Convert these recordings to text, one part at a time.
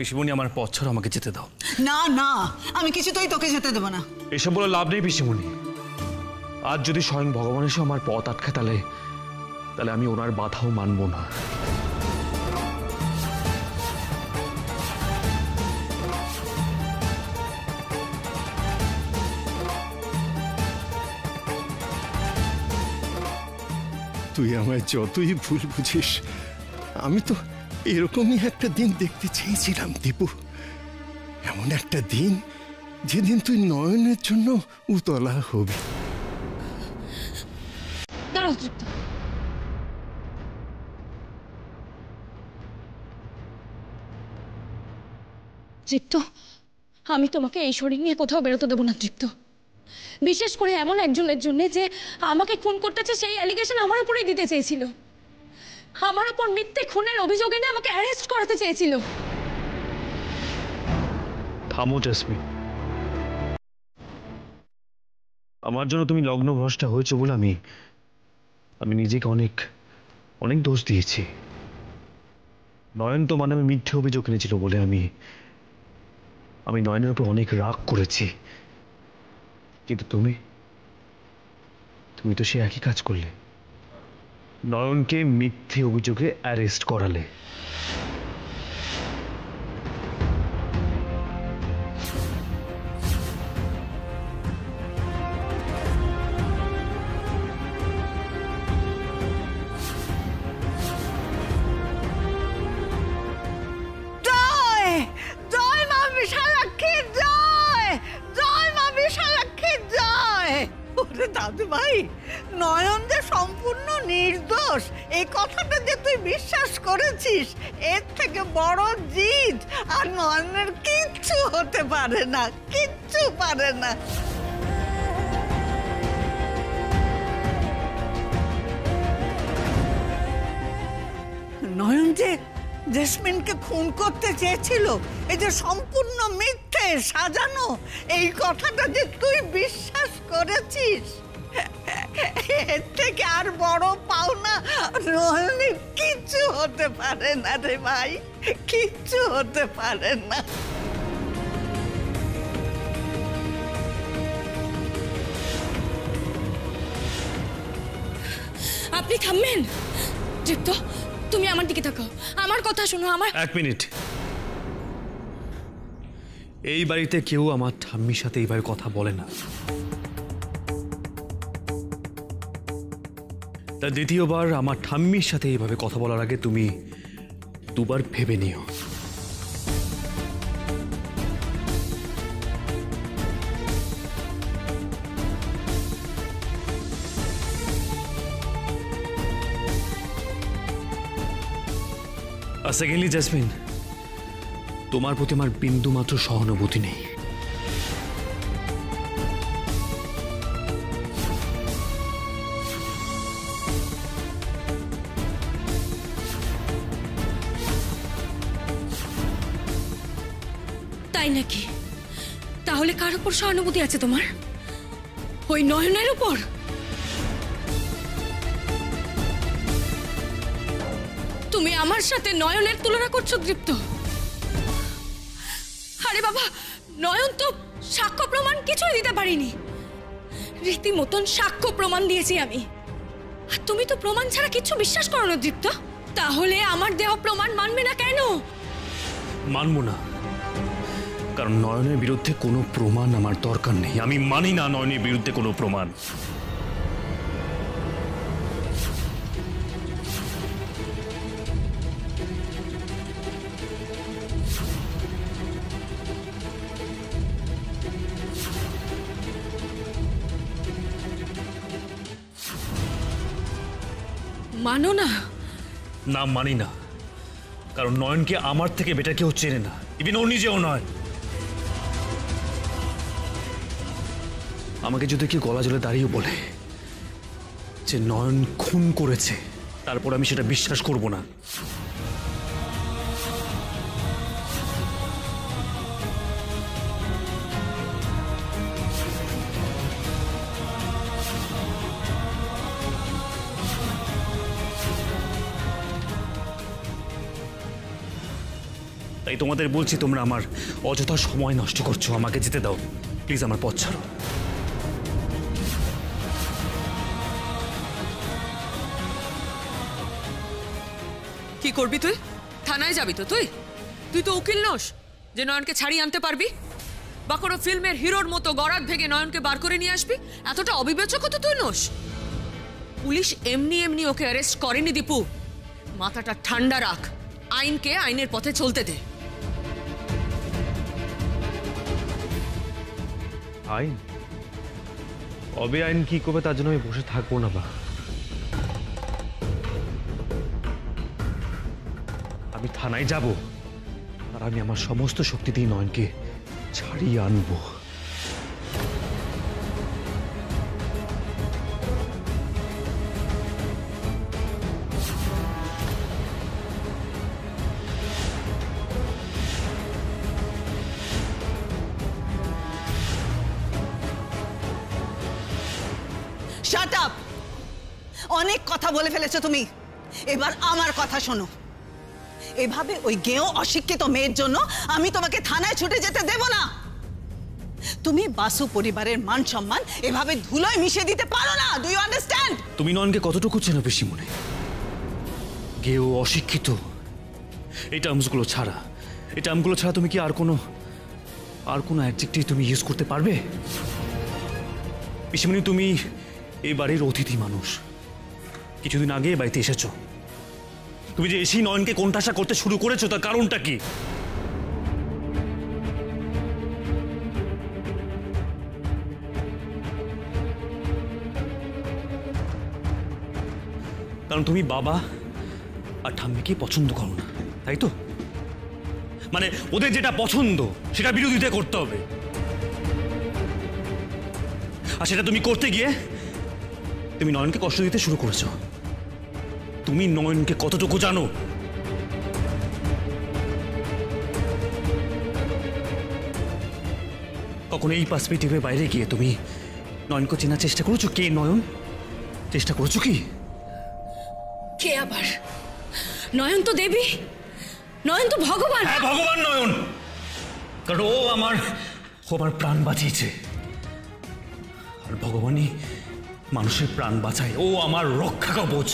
পিসিমণি, আমার পথ ছাড়ো, আমাকে যেতে দাও। না না, আমি কিছুতেই তোকে যেতে দেবো না। এসব বলে লাভ নেই পিসিমণি। আজ যদি স্বয়ং ভগবান এসে আমার পথ আটকায়, তাহলে আমি ওনার বাধাও মানব না। তুই আমায় যতই ভুল বুঝিস, আমি তো এরকমই একটা দিন দেখতে চেয়েছিলাম দীপু। এমন একটা দিন যেদিন তুই নয়নের জন্য উতলা হবি। তৃপ্ত, আমি তোমাকে এই শরীর নিয়ে কোথাও বেরোতে দেবো না তৃপ্ত। বিশেষ করে এমন একজনের জন্য যে আমাকে খুন করতেছে, সেই অ্যালিগেশন আমার উপরেই দিতে চেয়েছিল। আমার উপর মিথ্যে খুনের অভিযোগ এনে আমাকে অ্যারেস্ট করাতে চেয়েছিল। থামো জেসমিন। আমার জন্য তুমি লগ্ন ভ্রষ্টা হয়েছে বলে আমি নিজেকে অনেক অনেক দোষ দিয়েছি। নয়ন তো মানে আমি মিথ্যে অভিযোগ এনেছিল বলে আমি নয়নের উপর অনেক রাগ করেছি। কিন্তু তুমি তো সে একই কাজ করলে, নয়নকে মিথ্যে অভিযোগে অ্যারেস্ট করালে। দাদু ভাই, নয়ন যে সম্পূর্ণ নির্দোষ এই কথাটা যে তুই বিশ্বাস করেছিস, এর থেকে বড় জিত আর নয়নের কিচ্ছু হতে পারে না, কিচ্ছু পারে না। নয়ন যে জেসমিনকে খুন করতে চেয়েছিল, এই যে সম্পূর্ণ মিথ্যে সাজানো, এই কথাটা যে তুই বিশ্বাস করেছিস, এর থেকে আর বড় পাওনা নয়নের কিচ্ছু হতে পারে না রে ভাই, কিচ্ছু হতে পারে না। আপনি থামবেন? তৃপ্ত, তুমি আমার দিকে তাকাও, আমার কথা শোনো। এক মিনিট। এই বাড়িতে কেউ আমার ঠাম্মির সাথে এইভাবে কথা বলে না। তা দ্বিতীয়বার আমার ঠাম্মির সাথে এইভাবে কথা বলার আগে তুমি দুবার ভেবে নিও। আর সেকেন্ডলি জেসমিন, তোমার প্রতি আমার বিন্দু মাত্র সহানুভূতি নেই। তাই নাকি? তাহলে কার উপর সহানুভূতি আছে তোমার? ওই নয়নের উপর? তুমি আমার সাথে নয়নের তুলনা করছো তৃপ্ত? আরে বাবা, নয়ন তো সাক্ষ্য প্রমাণ কিছুই দিতে পারিনি। রীতিমতন সাক্ষ্য প্রমাণ দিয়েছি আমি, আর তুমি তো প্রমাণ ছাড়া কিছু বিশ্বাস করো না তৃপ্ত। তাহলে আমার দেহ প্রমাণ মানবে না কেন? মানবো না, কারণ নয়নের বিরুদ্ধে কোনো প্রমাণ আমার দরকার নেই। আমি মানি না নয়নের বিরুদ্ধে কোনো প্রমাণ। মানো না? না, মানি না, কারণ নয়নকে আমার থেকে বেটার কেউ চেনে না, ইভেন ও নিজেও নয়। আমাকে যদি কেউ গলা জলে দাঁড়িয়ে বলে যে নয়ন খুন করেছে, তারপর আমি সেটা বিশ্বাস করব না। তাই তোমাদের বলছি, তোমরা আমার অযথা সময় নষ্ট করছো। আমাকে যেতে দাও প্লিজ, আমার পথ ছাড়ো। কি করবি তুই? থানায় যাবি তো তুই? তুই তো উকিল নস যে নয়নকে ছাড়িয়ে আনতে পারবি, বা কোনো ফিল্মের হিরোর মতো গরাদ ভেঙে নয়নকে বার করে নিয়ে আসবি। এতটা অবিবেচক তো তুই নস। পুলিশ এমনি এমনি ওকে অ্যারেস্ট করেনি দীপু। মাথাটা ঠান্ডা রাখ, আইনকে আইনের পথে চলতে দে। আইন? কবে আইন কি করবে তার জন্য আমি বসে থাকবো না বা। আমি থানায় যাব, আর আমি আমার সমস্ত শক্তি দিয়ে নয়নকে ছাড়িয়ে আনবো। Shut up! অনেক কথা বলে ফেলেছো তুমি, এবার আমার কথা শোনো। এভাবে ওই গেঁয়ো অশিক্ষিত মেয়ের জন্য আমি তোমাকে থানায় ছুটে যেতে দেব না। তুমি বাসু পরিবারের মান সম্মান এভাবে ধুলোয় মিশিয়ে দিতে পারো না। Do you understand? তুমি নয়নকে কতটুকু চেনো পিসিমণি? গেও অশিক্ষিত, এই টার্মসগুলো ছাড়া, এই টার্মগুলো ছাড়া তুমি কি আর কোনো অ্যাডজেক্টিভ তুমি ইউজ করতে পারবে? পিসিমণি, তুমি এই বাড়ির অতিথি মানুষ। কিছুদিন আগে এই বাড়িতে এসেছো। তুমি যে এসেই নয়নকে কোণঠাসা করতে শুরু করেছো, তার কারণটা কি? কারণ তুমি বাবা আর ঠাম্মিকে পছন্দ করো না, তাই তো? মানে ওদের যেটা পছন্দ সেটা বিরোধিতা করতে হবে, আর সেটা তুমি করতে গিয়ে তুমি নয়নকে কষ্ট দিতে শুরু করেছো। তুমি নয়নকে কতটুকু জানো? কখনো এই পার্সপেক্টিভের বাইরে গিয়ে তুমি নয়নকে চেনার চেষ্টা করেছো? কে নয়ন? চেষ্টা করেছো কি? কে আবার? নয়ন তো দেবী, নয়ন তো ভগবান। হ্যাঁ, ভগবান নয়ন। কারণ ও আমার প্রাণ বাঁচিয়েছে, আর ভগবানই মানুষের প্রাণ বাঁচায়। ও আমার রক্ষা কবচ।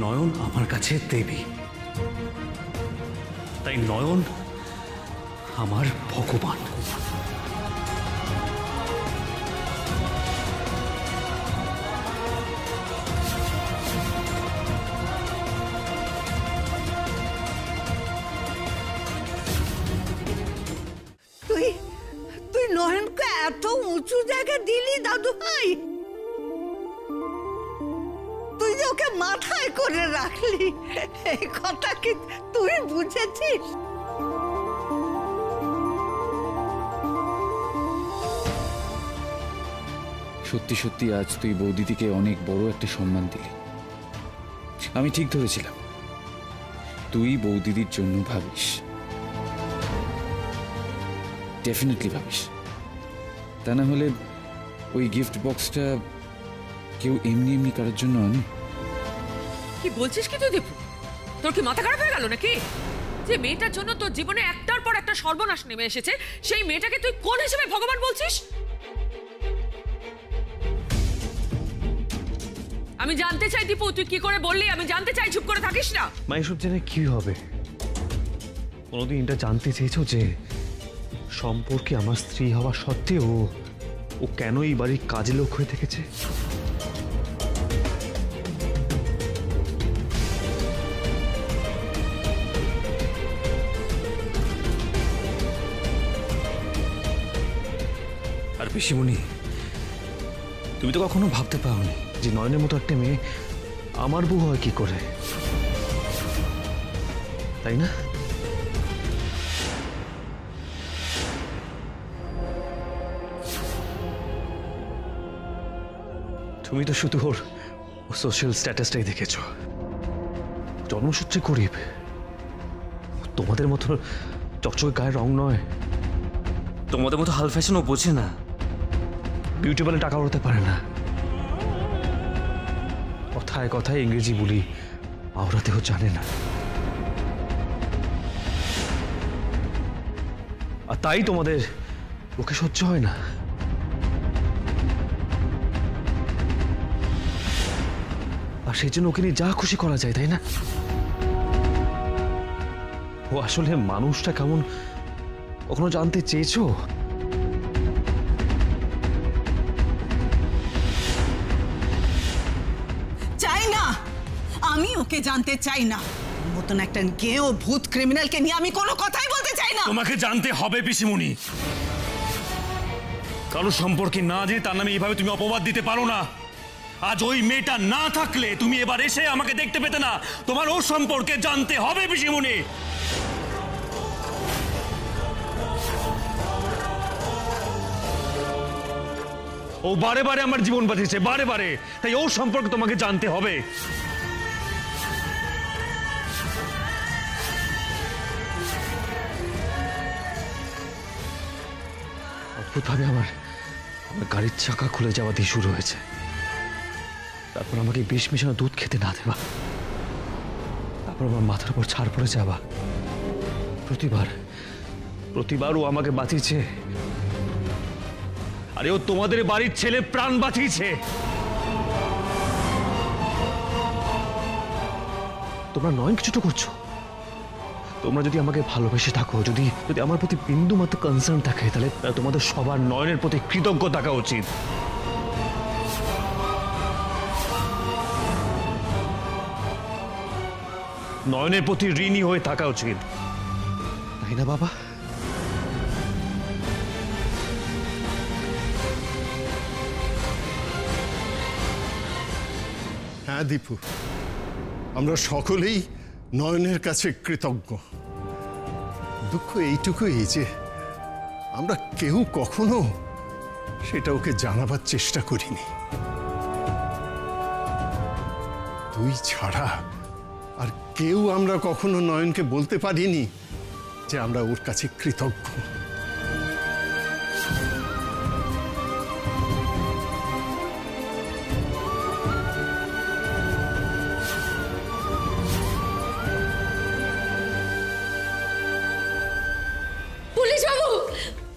নয়ন আমার কাছে দেবী, তাই নয়ন আমার ভগবান। তুই তুই নয়নকে এত উঁচু জায়গা দিলি দাদু ভাই? তুই যে ওকে মাথায় করে রাখলি, এই কথা কি তুই বুঝেছিস? সত্যি সত্যি আজ তুই বৌদিদিকে অনেক বড় একটা সম্মান দিলি। আমি ঠিক ধরেছিলাম তুই বৌদিদির জন্য ভাবিস, ডেফিনেটলি ভাবিস। তা না হলে ওই গিফট বক্সটা কেউ এমনি এমনি কারোর জন্য আনে? কি বলছিস কি তুই দীপু? তোর কি মাথা খারাপ হয়ে গেল নাকি? যে মেয়েটার জন্য তোর জীবনে একটার পর একটা সর্বনাশ নেমে এসেছে, সেই মেয়েটাকে তুই কোন হিসেবে ভগবান বলছিস? আমি জানতে চাই দীপু, তুই কি করে বললি? আমি জানতে চাই, চুপ করে থাকিস না। মা, এসব জেনে কি হবে? কোনোদিন এটা জানতে চেয়েছো যে সম্পর্কে আমার স্ত্রী হওয়া সত্ত্বেও ও কেন এই বাড়ির কাজে লোক হয়ে থেকেছে? আর পিসিমণি, তুমি তো কখনো ভাবতে পারোনি যে নয়নের মতো একটা মেয়ে আমার বউ হয় কি করে, তাই না? তুমি তো শুধু ওর সোশ্যাল স্ট্যাটাসটাই দেখেছ। জন্মসূত্রে গরিব, তোমাদের মতো চকচকে গায়ের রং নয়, তোমাদের মতো হাল ফ্যাশন ও বোঝে না। বিউটি পার্লারে টাকা উড়াতে পারে না, কথায় কথায় ইংরেজি বলি আওড়াতেও জানে না। আর তাই তোমাদের ওকে সহ্য হয় না। আর সেই জন্য ওকে নিয়ে যা খুশি করা যায়, তাই না? ও আসলে মানুষটা কেমন কখনো জানতে চেয়েছো? চাই না, আমি ওকে জানতে চাই না। ওর মতন একটা গেঁয়ো ভূত ক্রিমিনালকে নিয়ে আমি কোনো কথাই বলতে চাই না। তোমাকে জানতে হবে পিসিমণি। কারো সম্পর্কে না জেনে তার নামে এইভাবে তুমি অপবাদ দিতে পারো না। আজ ওই মেয়েটা না থাকলে তুমি এবার এসে আমাকে দেখতে পেতে না। তোমার ওর সম্পর্কে জানতে হবে পিসিমণি। ও বারে বারে আমার জীবন বাঁচিয়েছে, বারে বারে, তাই ওর সম্পর্কে তোমাকে জানতে হবে। অদ্ভুতভাবে আমার গাড়ির চাকা খুলে যাওয়া দিয়ে শুরু হয়েছে, তারপর আমাকে বিষ মেশানো দুধ খেতে না দেওয়া, তারপর আমার মাথার উপর ছাড় পড়ে যাওয়া। প্রতিবার ও আমাকে বাঁচিয়েছে। আরে ও তোমাদের বাড়ির ছেলে প্রাণ বাঁচিয়েছে। তোমরা নয় কিছুটা করছো। তোমরা যদি আমাকে ভালোবেসে থাকো, যদি আমার প্রতি বিন্দু মাত্র কনসার্ন থাকে, তাহলে তোমাদের সবার নয়নের প্রতি কৃতজ্ঞ থাকা উচিত। নয়নের প্রতি ঋণী হয়ে থাকা উচিত, তাই না বাবা? হ্যাঁ দীপু, আমরা সকলেই নয়নের কাছে কৃতজ্ঞ। দুঃখ এইটুকুই যে আমরা কেউ কখনো সেটা ওকে জানাবার চেষ্টা করিনি। তুই ছাড়া আর কেউ আমরা কখনো নয়নকে বলতে পারিনি যে আমরা ওর কাছে কৃতজ্ঞ।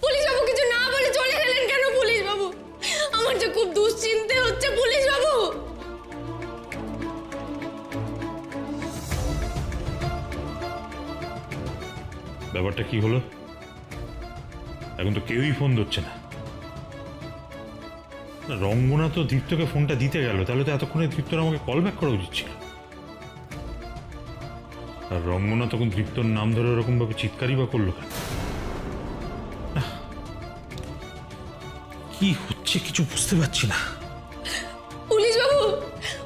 পুলিশবাবু কিছু না বলে চলে গেলেন কেন? পুলিশবাবু, আমার যে খুব দুশ্চিন্তে হচ্ছে। পুলিশবাবু, ব্যাপারটা কি হলো? এখন তো কেউই ফোন ধরছে না। রঙ্গনা তো দীপ্তকে ফোনটা দিতে গেল, তাহলে তো এতক্ষণে দীপ্তর আমাকে কল ব্যাক করা উচিত ছিল। আর রঙ্গনা তখন দীপ্তর নাম ধরে ওরকম ভাবে চিৎকারই বা করলো কেন? কি হচ্ছে কিছু বুঝতে পারছি না। পুলিশবাবু,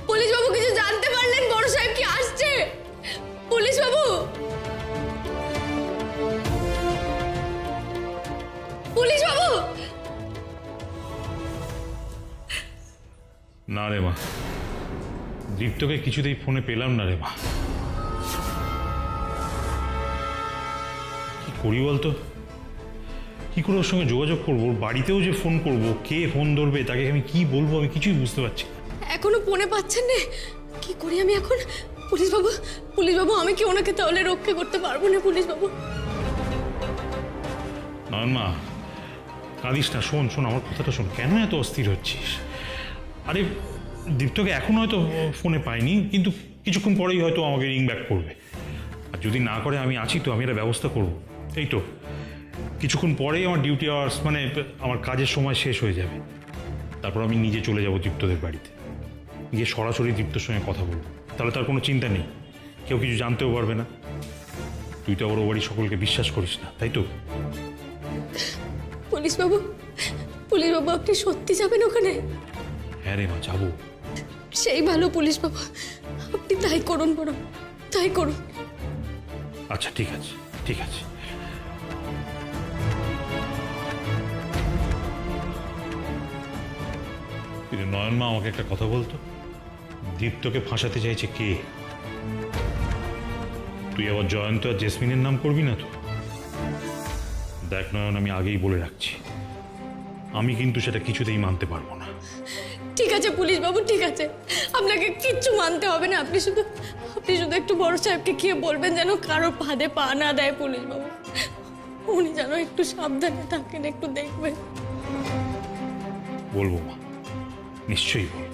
পুলিশবাবু কিছু জানতে পারলেন? বড় সাহেব কি আসছে? পুলিশবাবু, পুলিশবাবু। না রে মা, দীপ্তকে কিছুতেই ফোনে পেলাম না রে মা। কি করি বলতো? কি করে ওর সঙ্গে যোগাযোগ করবো? ওর বাড়িতেও যে ফোন করব, কে ফোন ধরবে, তাকে আমি কি বলবো, আমি কিছুই বুঝতে পারছি না। এখনো ফোনে পাচ্ছেন না? কি করি আমি এখন? পুলিশবাবু, পুলিশবাবু, আমি কি ওনাকে তাহলে রক্ষা করতে পারবো না? পুলিশবাবু, না মা, কাঁদিস না। শোন শোন, আমার কথাটা শোন। কেন এত অস্থির হচ্ছিস? আরে দীপ্তকে এখন হয়তো ফোনে পাইনি, কিন্তু কিছুক্ষণ পরেই হয়তো আমাকে রিং ব্যাক করবে। আর যদি না করে, আমি আছি তো, আমি একটা ব্যবস্থা করবো। এই তো কিছুক্ষণ পরেই আমার ডিউটি আওয়ার্স, মানে আমার কাজের সময় শেষ হয়ে যাবে। তারপর আমি নিজে চলে যাব দীপ্তদের বাড়িতে, গিয়ে সরাসরি দীপ্তর সঙ্গে কথা বলবো। তাহলে তার কোনো চিন্তা নেই, কেউ কিছু জানতেও পারবে না। তুই তো আবার ও বাড়ির সকলকে বিশ্বাস করিস না, তাই তো? পুলিশবাবু, পুলিশবাবু, আপনি সত্যি যাবেন ওখানে? হ্যাঁ রে মা, যাবো। সেই ভালো পুলিশবাবু, আপনি তাই করুন, বড় তাই করুন। আচ্ছা ঠিক আছে, ঠিক আছে। নয়ন মা আমাকে একটা কথা বলতো, দীপ্তকে ফাঁসাতে চাইছে কে? তুই আবার জয়ন্ত আর জেসমিনের নাম করবি না তো? দেখ নয়ন, আমি আগেই বলে রাখছি, আমি কিন্তু সেটা কিছুতেই মানতে পারবো না। ঠিক আছে পুলিশ বাবু, ঠিক আছে, আপনাকে কিচ্ছু মানতে হবে না। আপনি শুধু একটু বড় সাহেবকে গিয়ে বলবেন যেন কারো ফাঁদে পা না দেয় পুলিশ বাবু। উনি যেন একটু সাবধানে থাকেন, একটু দেখবেন। বলবো মা, নিশ্চয়ই বলবো।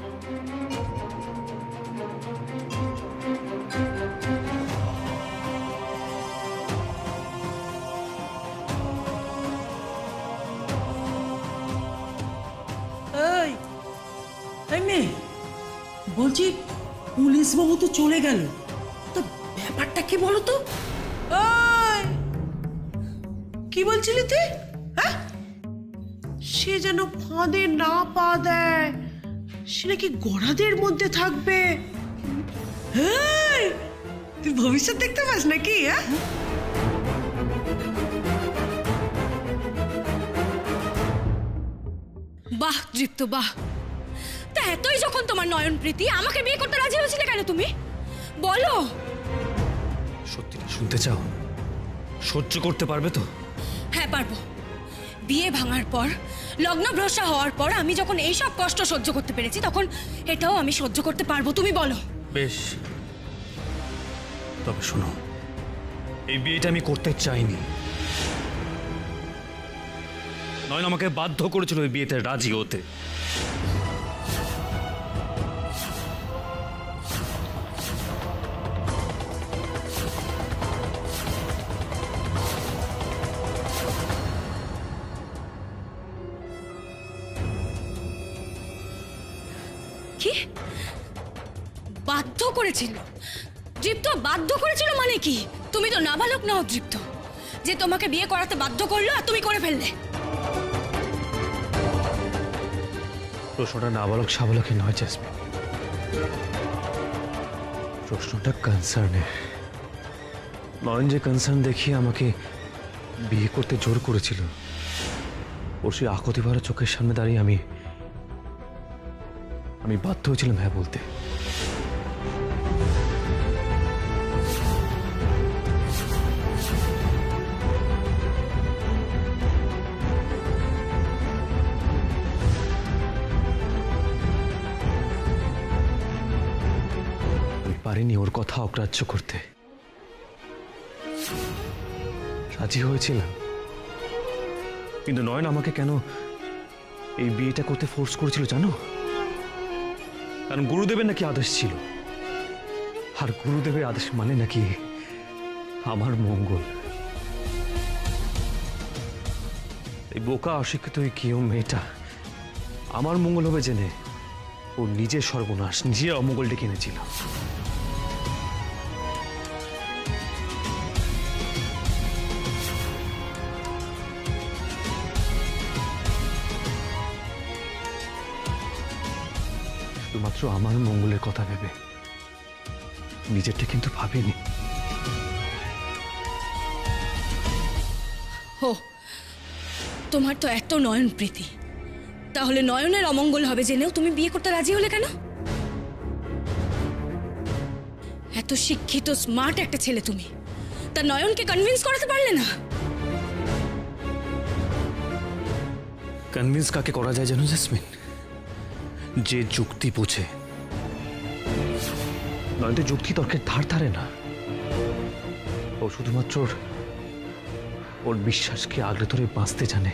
এই মেয়ে, বলছি পুলিশ বাবু তো চলে গেল, তো ব্যাপারটা কি বলো তো? ওই, কি বলছিলি তুই? হ্যাঁ, সে যেন ফাঁদে না পা দেয়, সে নাকি গড়াদের মধ্যে থাকবে। হ্যাঁ, তুই ভবিষ্যৎ দেখতে পাস নাকি? হ্যাঁ, বাহ দীপ্ত বাহ। তা এতই যখন তোমার নয়ন প্রীতি, আমাকে বিয়ে করতে রাজি হয়েছিলে কেন তুমি? বলো। সত্যিটা শুনতে চাও? সহ্য করতে পারবে তো? হ্যাঁ পারবো। বিয়ে ভাঙার পর, লগ্ন ভ্রষ্টা হওয়ার পর আমি যখন এইসব কষ্ট সহ্য করতে পেরেছি, তখন এটাও আমি সহ্য করতে পারবো। তুমি বলো। বেশ, তবে শোনো, এই বিয়েটা আমি করতে চাইনি। নয়ন আমাকে বাধ্য করেছিল এই বিয়েতে রাজি হতে। কি বাধ্য করেছিল? দীপ্ত বাধ্য করেছিল মানে কি? তুমি তো নাবালক নাও দীপ্ত, যে তোমাকে বিয়ে করাতে বাধ্য করলো আর তুমি করে ফেললে। প্রশ্নটা নাবালক সাবালকে নয় জেসমিন, প্রশ্নটা কনসার্নের। নয়ন যে কনসার্ন দেখিয়ে আমাকে বিয়ে করতে জোর করেছিল, ওর সেই আকুতি ভরা চোখের সামনে দাঁড়িয়ে আমি বাধ্য হয়েছিলাম হ্যাঁ বলতে। পারিনি ওর কথা অগ্রাহ্য করতে, রাজি হয়েছিলাম। কিন্তু নয়ন আমাকে কেন এই বিয়েটা করতে ফোর্স করেছিল জানো? কারণ গুরুদেবের নাকি আদেশ ছিল, আর গুরুদেবের আদেশ মানে নাকি আমার মঙ্গল। এই বোকা অশিক্ষিত কেউ মেয়েটা আমার মঙ্গল হবে জেনে ও নিজের সর্বনাশ, নিজের অমঙ্গল ডেকে এনেছিল। শুধুমাত্র আমার মঙ্গলের কথা ভেবে, নিজেরটা কিন্তু ভাবিনি। ও, তোমার তো এত নয়ন প্রীতি, তাহলে নয়নের অমঙ্গল হবে জেনেও তুমি বিয়ে করতে রাজি হলে কেন? এত শিক্ষিত স্মার্ট একটা ছেলে তুমি, তা নয়নকে কনভিন্স করাতে পারলে না? কনভিন্স কাকে করা যায় জানো জেসমিন? যে যুক্তি বোঝে। নয়তো যুক্তি তর্কের ধার ধারে না, ও শুধুমাত্র ওর বিশ্বাসকে আগলে ধরে বাঁচতে জানে।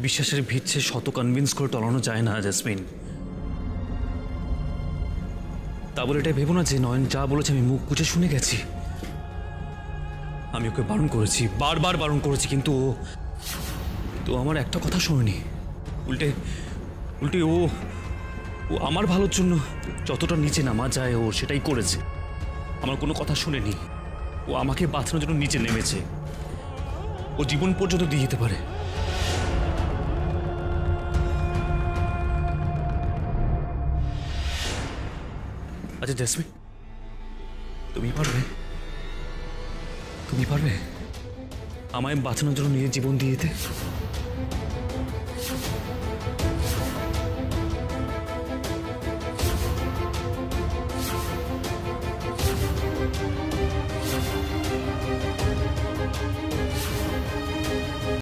বিশ্বাসের ভিড়ছে শত কনভিন্স করে টলানো যায় না জেসমিন। তা বলে এটা ভেবো না যে নয়ন যা বলেছে আমি মুখ বুঝে শুনে গেছি। আমি ওকে বারণ করেছি, বারবার বারণ করেছি, কিন্তু ও আমার একটা কথা শোনেনি। উল্টে উল্টে ও আমার ভালোর জন্য যতটা নিচে নামা যায় ও সেটাই করেছে। আমার কোনো কথা শুনেনি। ও আমাকে বাঁচানোর জন্য নিচে নেমেছে। ও জীবন পর্যন্ত দিয়ে যেতে পারে। আচ্ছা জেসমিন, তুমি পারবে? তুমি পারবে? আমায় বাঁচানোর জন্য নিজের জীবন দিয়ে দিতে।